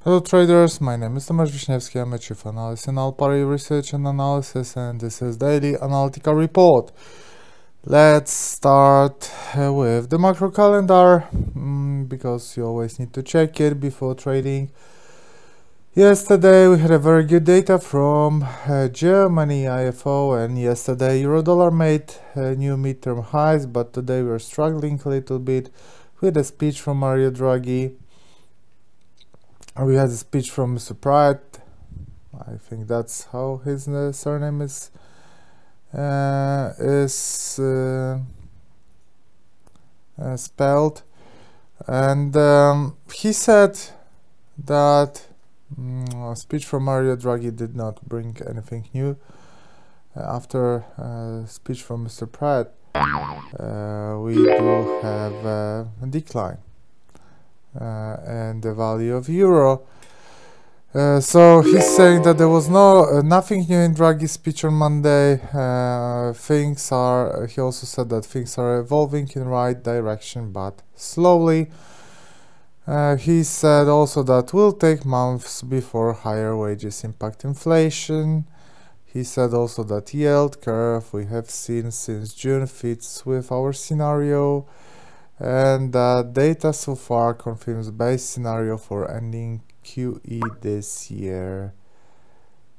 Hello traders, my name is Tomasz Wiśniewski, I'm a chief analyst in Alpari Research and Analysis, and this is daily analytical report. Let's start with the macro calendar because you always need to check it before trading. Yesterday we had a very good data from Germany IFO, and yesterday Eurodollar made new midterm highs, but today we're struggling a little bit with a speech from Mario Draghi. We had a speech from Mr. Pratt. I think that's how his surname is spelled, and he said that a speech from Mario Draghi did not bring anything new. After a speech from Mr. Pratt, we do have a decline and the value of euro. So he's saying that there was nothing new in Draghi's speech on Monday. He also said that things are evolving in the right direction, but slowly. He said also that will take months before higher wages impact inflation. He said also that yield curve we have seen since June fits with our scenario, and that data so far confirms base scenario for ending QE this year.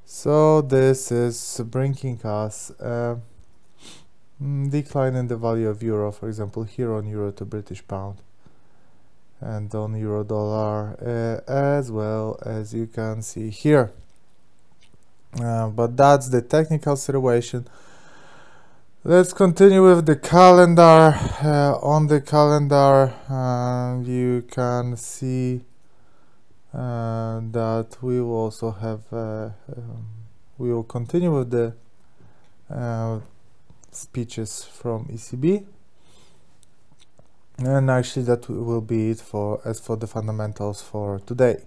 So this is bringing us a decline in the value of euro, for example here on euro to British pound and on euro dollar as well, as you can see here. But that's the technical situation. Let's continue with the calendar. On the calendar you can see that we will also have we will continue with the speeches from ECB, and actually that will be it for the fundamentals for today.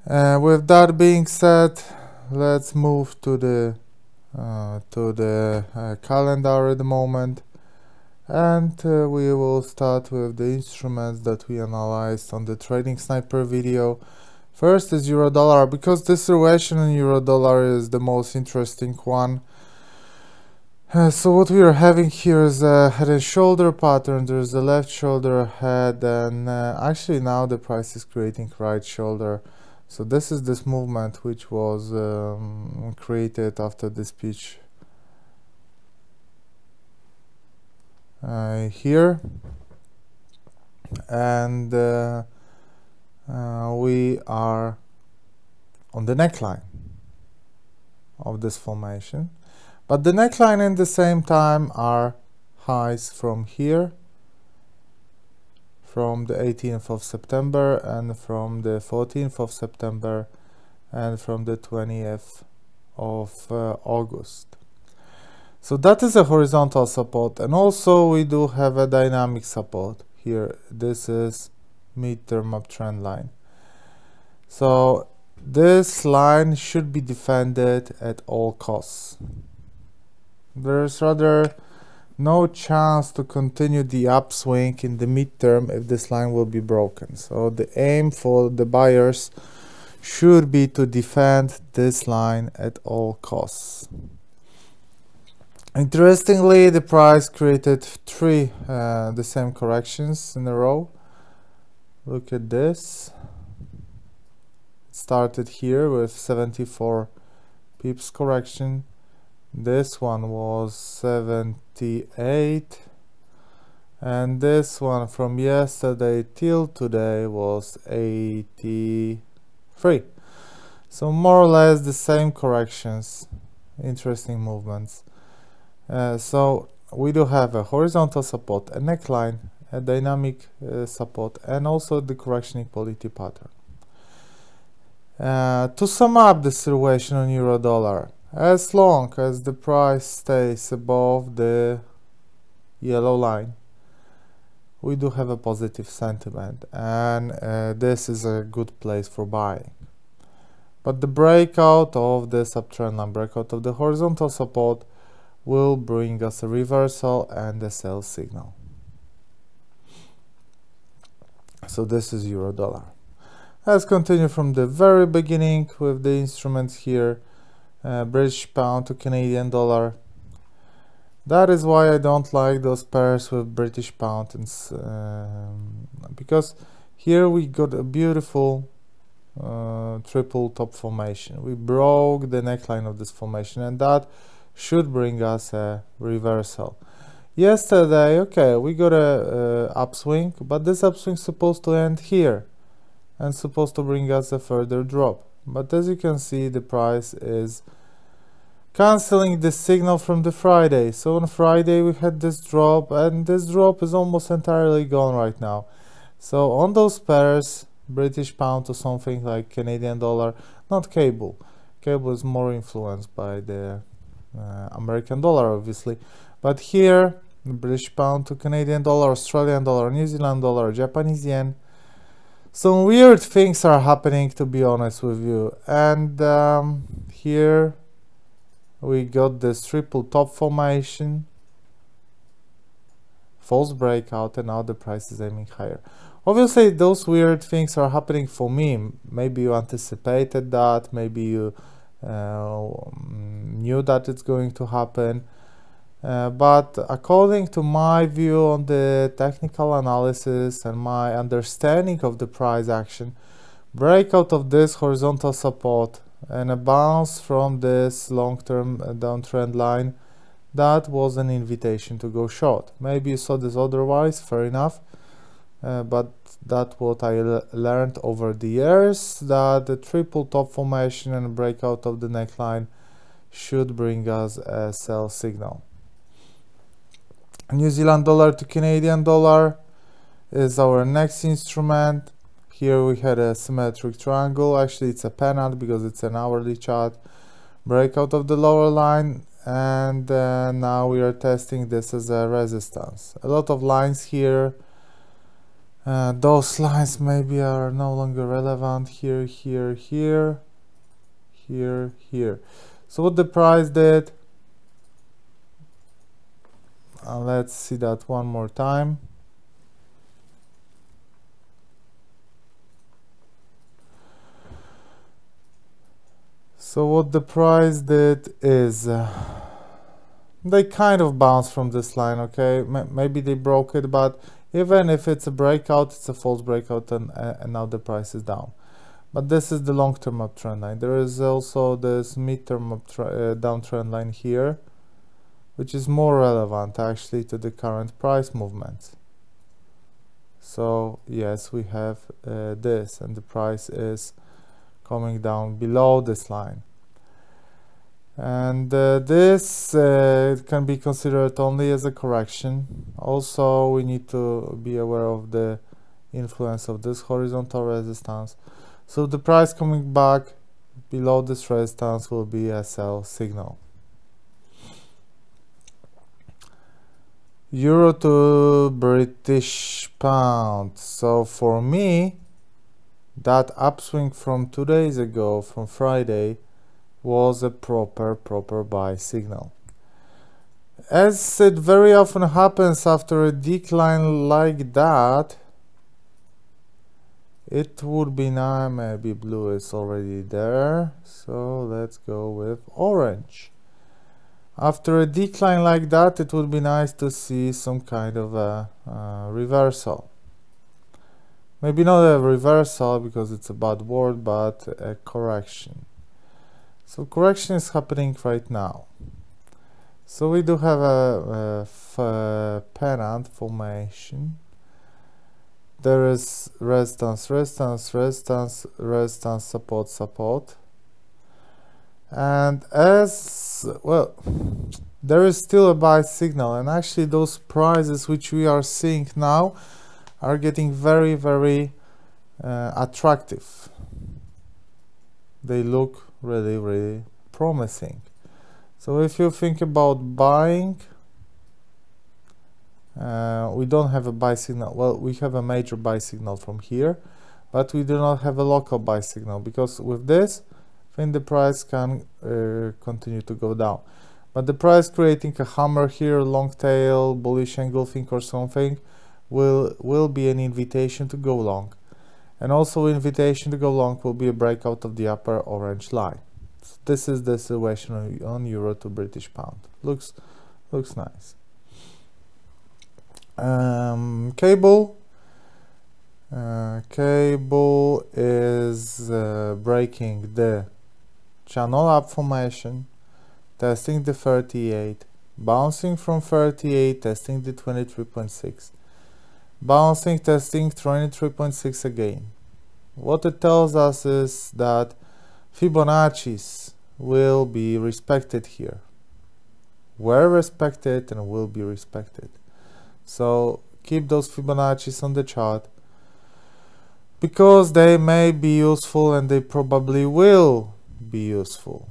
With that being said, let's move to the calendar at the moment, and we will start with the instruments that we analyzed on the Trading Sniper video. First is euro dollar, because this situation in euro dollar is the most interesting one. So what we are having here is a head and shoulder pattern. There's the left shoulder head, and actually now the price is creating right shoulder. So this is this movement which was created after the speech here, and we are on the neckline of this formation, but the neckline in the same time are highs from here, from the 18th of September and from the 14th of September and from the 20th of August. So that is a horizontal support, and also we do have a dynamic support here. This is midterm uptrend line. So this line should be defended at all costs. There's rather no chance to continue the upswing in the midterm if this line will be broken. So the aim for the buyers should be to defend this line at all costs. Interestingly, the price created three the same corrections in a row. Look at this. It started here with 74 pips correction. This one was 78, and this one from yesterday till today was 83. So more or less the same corrections. Interesting movements. So we do have a horizontal support, a neckline, a dynamic support, and also the correction equality pattern. To sum up the situation on euro dollar, as long as the price stays above the yellow line, we do have a positive sentiment, and this is a good place for buying. But the breakout of this uptrend line, breakout of the horizontal support, will bring us a reversal and a sell signal. So this is euro dollar. Let's continue from the very beginning with the instruments here. British pound to Canadian dollar. That is why I don't like those pairs with British pound, and because here we got a beautiful triple top formation. We broke the neckline of this formation, and that should bring us a reversal. Yesterday, okay, we got a upswing, but this upswing is supposed to end here and supposed to bring us a further drop. But as you can see, the price is canceling the signal from the Friday. So on Friday we had this drop, and this drop is almost entirely gone right now. So on those pairs, British pound to something like Canadian dollar, not cable. Cable is more influenced by the American dollar, obviously. But here, British pound to Canadian dollar, Australian dollar, New Zealand dollar, Japanese yen. Some weird things are happening, to be honest with you. And here we got this triple top formation, false breakout, and now the price is aiming higher. Obviously, those weird things are happening for me. Maybe you anticipated that, maybe you knew that it's going to happen. But according to my view on the technical analysis and my understanding of the price action, breakout of this horizontal support and a bounce from this long-term downtrend line, that was an invitation to go short. Maybe you saw this otherwise, fair enough. But that's what I learned over the years, that the triple top formation and breakout of the neckline should bring us a sell signal. New Zealand dollar to Canadian dollar is our next instrument. Here we had a symmetric triangle. Actually, it's a pennant because it's an hourly chart. Breakout of the lower line, and now we are testing this as a resistance. A lot of lines here. Those lines maybe are no longer relevant. Here, here, here, here, here. So what the price did, let's see that one more time. So what the price did is they kind of bounced from this line, okay? Maybe they broke it, but even if it's a breakout, it's a false breakout, and now the price is down. But this is the long-term uptrend line. There is also this mid-term downtrend line here, which is more relevant actually to the current price movement. So yes, we have this, and the price is coming down below this line. And this can be considered only as a correction. Also, we need to be aware of the influence of this horizontal resistance. So the price coming back below this resistance will be a sell signal. Euro to British pound. So for me, that upswing from 2 days ago, from Friday, was a proper buy signal. As it very often happens after a decline like that, it would be nice. Maybe blue is already there, so let's go with orange. After a decline like that, it would be nice to see some kind of a reversal. Maybe not a reversal because it's a bad word, but a correction. So correction is happening right now. So we do have a pennant formation. There is resistance, resistance, resistance, resistance, support, support. And as well, there is still a buy signal, and actually those prices which we are seeing now are getting very attractive. They look really promising. So if you think about buying, we don't have a buy signal. Well, we have a major buy signal from here, but we do not have a local buy signal, because with this, I think the price can continue to go down. But the price creating a hammer here, long tail, bullish engulfing or something, will be an invitation to go long. and also invitation to go long will be a breakout of the upper orange line. So this is the situation on euro to British pound. Looks nice. Cable. Cable is breaking the channel up formation, testing the 38, bouncing from 38, testing the 23.6, bouncing, testing 23.6 again. What it tells us is that Fibonacci's will be respected here, were respected and will be respected. So keep those Fibonacci's on the chart, because they may be useful and they probably will be useful.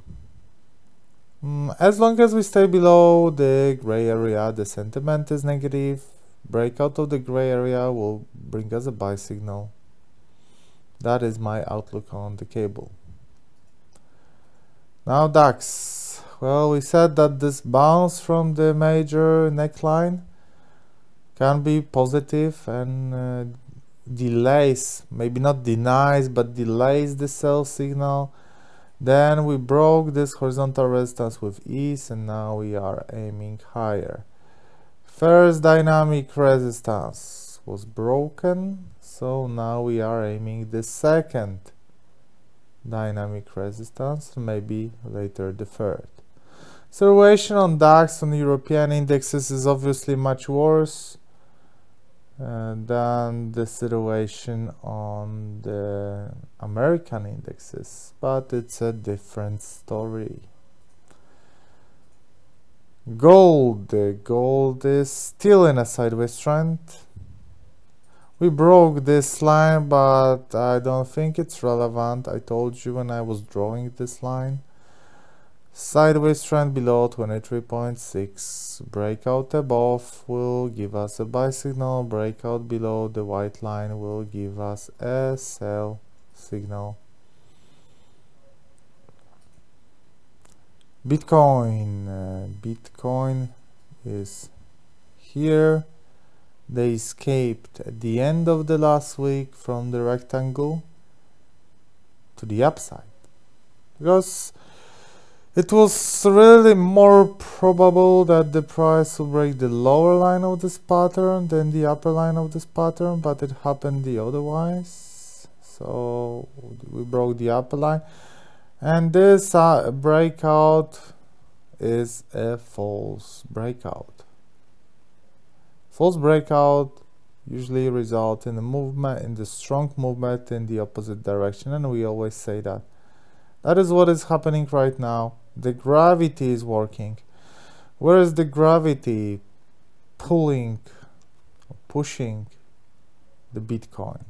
As long as we stay below the gray area, the sentiment is negative. Breakout of the gray area will bring us a buy signal. That is my outlook on the cable. Now DAX. Well, we said that this bounce from the major neckline can be positive and delays, maybe not denies, but delays the sell signal. Then we broke this horizontal resistance with ease, and now we are aiming higher. First dynamic resistance was broken, so now we are aiming the second dynamic resistance, maybe later the third. Situation on DAX on European indexes is obviously much worse than the situation on the American indexes, but it's a different story. Gold. Gold is still in a sideways trend. We broke this line, but I don't think it's relevant. I told you when I was drawing this line. Sideways trend below 23.6. Breakout above will give us a buy signal. Breakout below the white line will give us a sell signal. Bitcoin. Bitcoin is here. They escaped at the end of the last week from the rectangle to the upside, because it was really more probable that the price will break the lower line of this pattern than the upper line of this pattern, but it happened the otherwise. So we broke the upper line, and this breakout is a false breakout. False breakout usually result in a movement, in the strong movement in the opposite direction, and we always say that. That is what is happening right now. The gravity is working. Where is the gravity pulling, pushing the Bitcoin?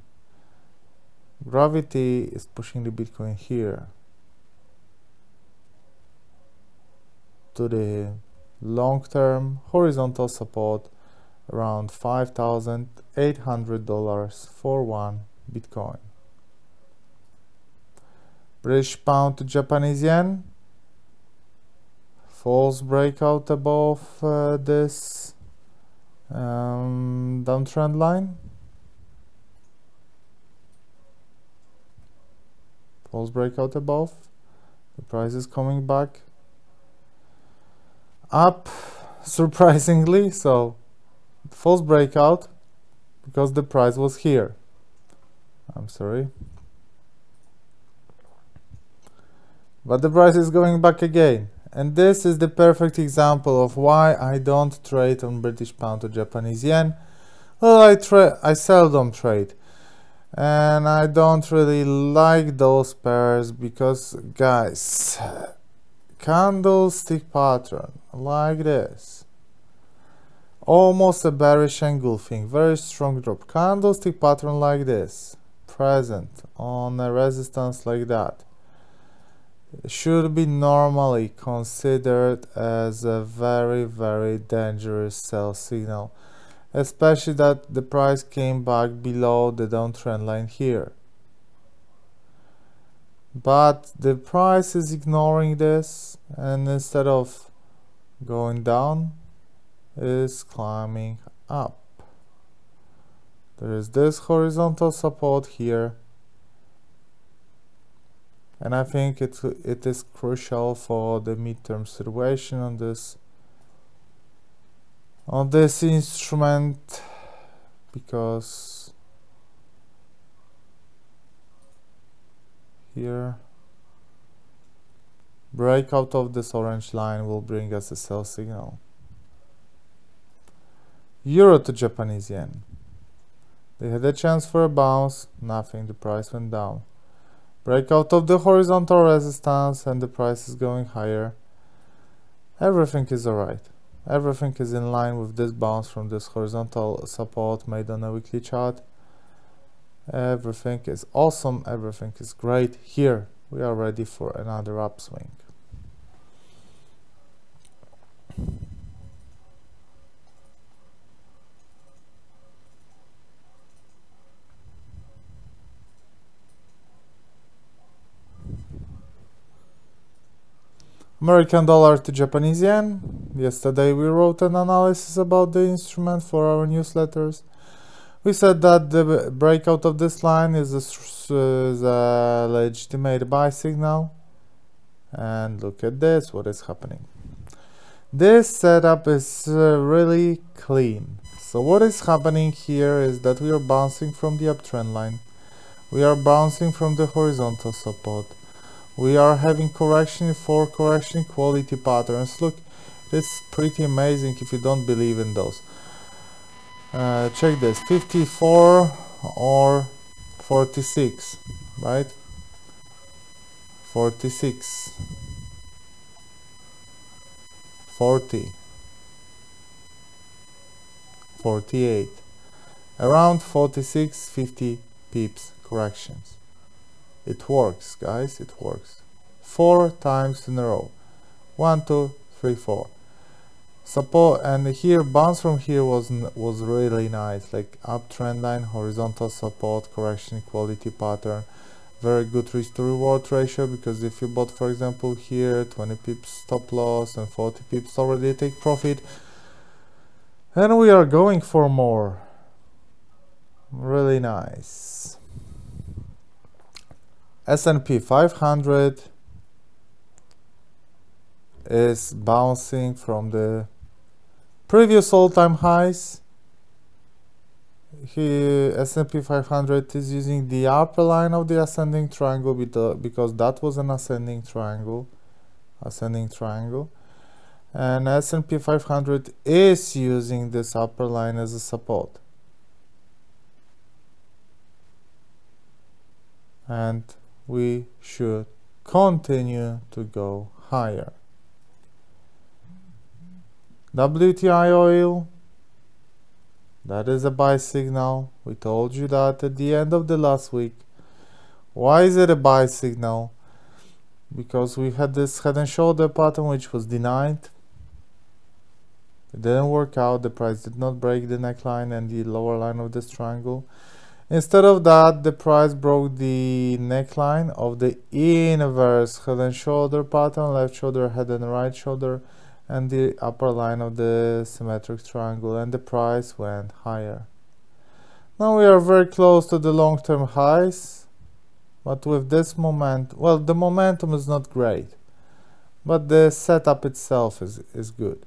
Gravity is pushing the Bitcoin here to the long-term horizontal support around $5,800 for one Bitcoin. British pound to Japanese yen. False breakout above this downtrend line. False breakout above. The price is coming back up, surprisingly. So false breakout because the price was here. I'm sorry. But the price is going back again. And this is the perfect example of why I don't trade on British pound to Japanese yen. Well, I seldom trade. And I don't really like those pairs because, guys, candlestick pattern like this. Almost a bearish engulfing, very strong drop. Candlestick pattern like this, present on a resistance like that, should be normally considered as a very, very dangerous sell signal, especially that the price came back below the downtrend line here. But the price is ignoring this, and instead of going down, is climbing up. There is this horizontal support here, and I think it is crucial for the midterm situation on this instrument, because here breakout of this orange line will bring us a sell signal. Euro to Japanese yen. They had a chance for a bounce, nothing, the price went down. Breakout of the horizontal resistance and the price is going higher. Everything is alright. Everything is in line with this bounce from this horizontal support made on a weekly chart. Everything is awesome, everything is great. Here we are ready for another upswing. American dollar to Japanese yen. Yesterday we wrote an analysis about the instrument for our newsletters. We said that the breakout of this line is a legitimate buy signal. And look at this, what is happening. This setup is really clean. So what is happening here is that we are bouncing from the uptrend line. We are bouncing from the horizontal support. We are having correction for correction quality patterns. Look, it's pretty amazing if you don't believe in those. Check this, 54 or 46, right? 46, 40, 48, around 46, 50 pips corrections. It works, guys, it works. 4 times in a row. 1, 2, 3, 4. Support, and here bounce from here was really nice, like uptrend line, horizontal support, correction quality pattern, very good risk to reward ratio, because if you bought, for example, here 20 pips stop loss and 40 pips already take profit, and we are going for more. Really nice. S&P 500 is bouncing from the previous all-time highs. Here S&P 500 is using the upper line of the ascending triangle because that was an ascending triangle, and S&P 500 is using this upper line as a support. And we should continue to go higher. WTI oil, that is a buy signal. We told you that at the end of the last week. Why is it a buy signal? Because we had this head and shoulder pattern which was denied. It didn't work out. The price did not break the neckline and the lower line of this triangle. Instead of that, the price broke the neckline of the inverse head and shoulder pattern, left shoulder, head and right shoulder, and the upper line of the symmetric triangle, and the price went higher. Now we are very close to the long-term highs, but with this momentum, well, the momentum is not great, but the setup itself is good.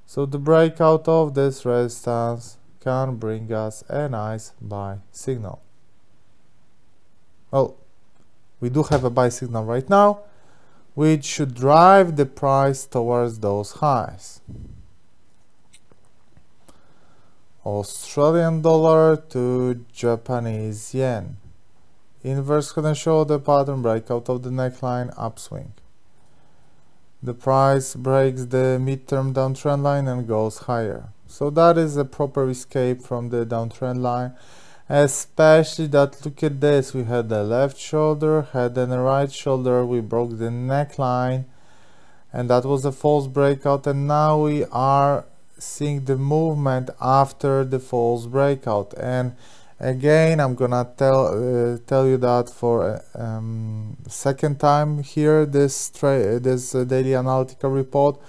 So the breakout of this resistance can bring us a nice buy signal. Well, we do have a buy signal right now, which should drive the price towards those highs. Australian dollar to Japanese yen. Inverse head and shoulder pattern, breakout of the neckline, upswing. The price breaks the midterm downtrend line and goes higher. So that is a proper escape from the downtrend line. Especially that, look at this, we had the left shoulder, head and the right shoulder, we broke the neckline, and that was a false breakout, and now we are seeing the movement after the false breakout. And again, I'm gonna tell you that for second time here, this daily analytical report,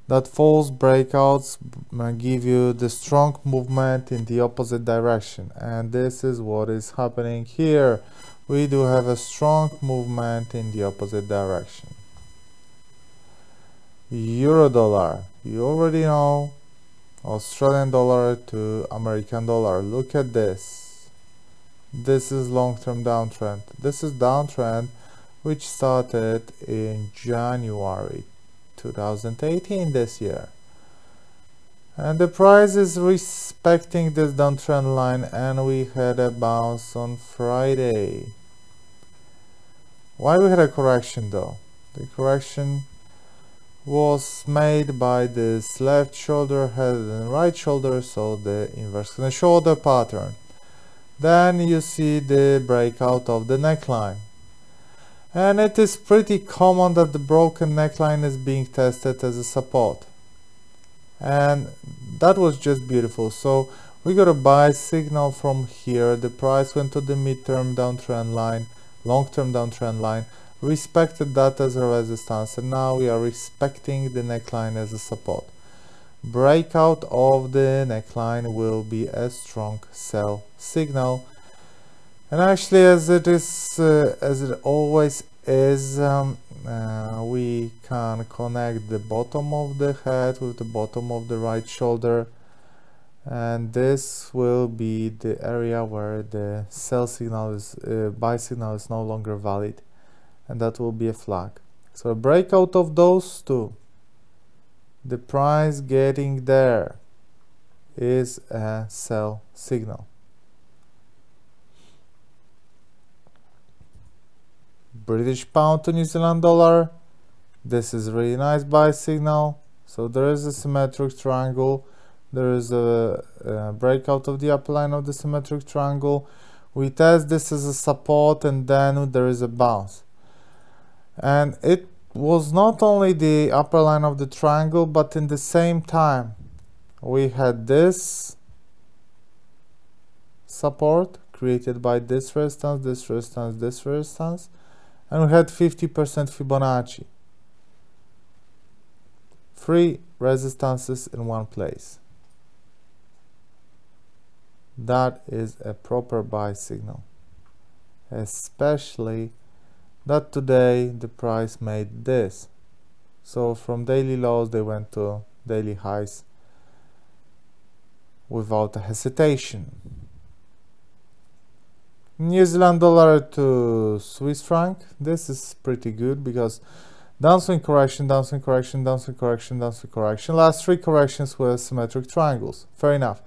that false breakouts give you the strong movement in the opposite direction, and this is what is happening here. we do have a strong movement in the opposite direction. Euro dollar, you already know, Australian dollar to American dollar. Look at this. This is long-term downtrend. This is downtrend which started in January 2018 this year. And the price is respecting this downtrend line, and we had a bounce on Friday. Why we had a correction though? The correction was made by this left shoulder, head and right shoulder, so the inverse in the shoulder pattern. Then you see the breakout of the neckline. And it is pretty common that the broken neckline is being tested as a support. And that was just beautiful. So we got a buy signal from here. The price went to the midterm downtrend line, long-term downtrend line, respected that as a resistance, and now we are respecting the neckline as a support. Breakout of the neckline will be a strong sell signal, and actually, as it is, as it always is, we can connect the bottom of the head with the bottom of the right shoulder, and this will be the area where the sell signal is, buy signal is no longer valid, and that will be a flag. So a breakout of those two, the price getting there, is a sell signal. British pound to New Zealand dollar, this is really nice buy signal. So there is a symmetric triangle, there is a breakout of the upper line of the symmetric triangle. We test this as a support, and then there is a bounce. And it was not only the upper line of the triangle, but in the same time we had this support created by this resistance, this resistance, this resistance, and we had 50% Fibonacci. 3 resistances in one place. That is a proper buy signal, especially that today the price made this. So from daily lows they went to daily highs without a hesitation. New Zealand dollar to Swiss franc, this is pretty good because downswing correction, downswing correction, downswing correction, downswing correction. Last 3 corrections were symmetric triangles, fair enough.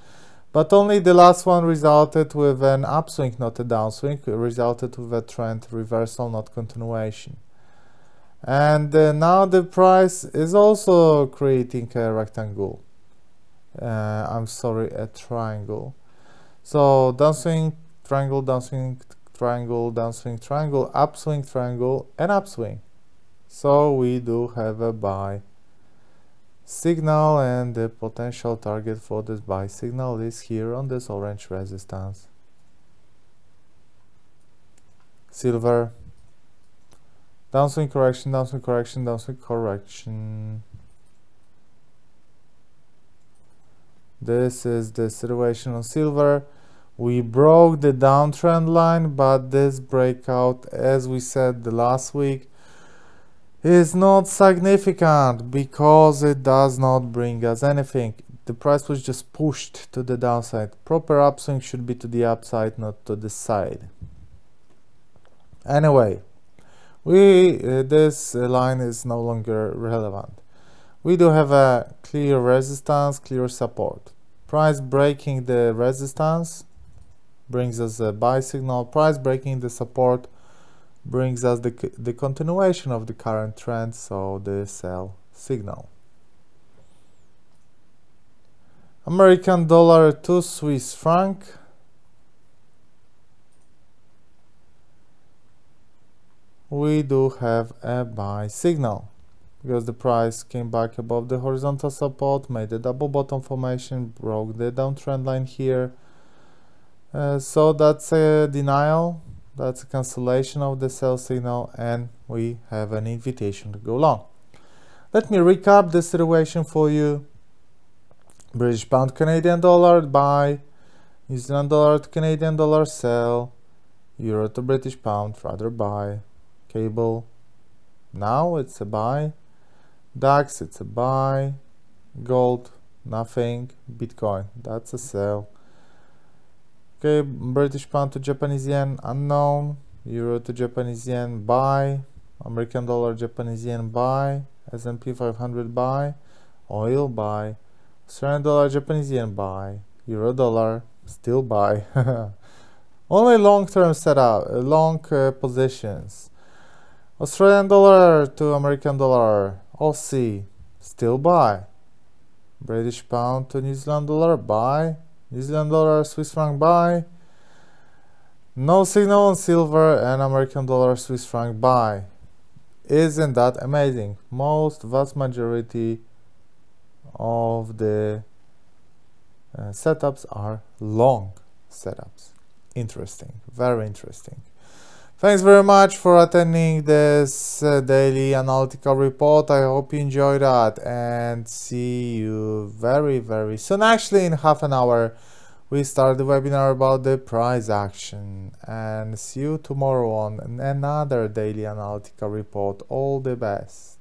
But only the last one resulted with an upswing, not a downswing. It resulted with a trend reversal, not continuation. And now the price is also creating a rectangle. A triangle. So downswing, triangle, downswing, triangle, downswing, triangle, upswing, triangle, and upswing. So we do have a buy signal, and the potential target for this buy signal is here on this orange resistance. Silver, downswing correction, downswing correction, downswing correction. This is the situation on silver. We broke the downtrend line, but this breakout, as we said the last week, is not significant because it does not bring us anything. The price was just pushed to the downside. Proper upswing should be to the upside, not to the side. Anyway, this line is no longer relevant. We do have a clear resistance, clear support. Price breaking the resistance brings us a buy signal. Price breaking the support brings us the continuation of the current trend, so the sell signal. American dollar to Swiss franc. We do have a buy signal because the price came back above the horizontal support, made a double bottom formation, broke the downtrend line here. So that's a denial. That's a cancellation of the sell signal, and we have an invitation to go long. Let me recap the situation for you. British pound Canadian dollar buy, New Zealand dollar to Canadian dollar sell, Euro to British pound, rather buy. Cable, now it's a buy. DAX, it's a buy. Gold, nothing. Bitcoin, that's a sell. Okay, British pound to Japanese yen, unknown. Euro to Japanese yen, buy. American dollar, Japanese yen, buy. S&P 500, buy. Oil, buy. Australian dollar, Japanese yen, buy. Euro dollar, still buy. Only long-term setup, long positions. Australian dollar to American dollar, Aussie, still buy. British pound to New Zealand dollar, buy. New Zealand dollar, Swiss franc, buy. No signal on silver and American dollar, Swiss franc, buy. Isn't that amazing? Vast majority of the setups are long setups. Interesting, very interesting. Thanks very much for attending this daily analytical report. I hope you enjoyed that, and see you very soon. Actually, in half an hour we start the webinar about the price action, and see you tomorrow on another daily analytical report. All the best.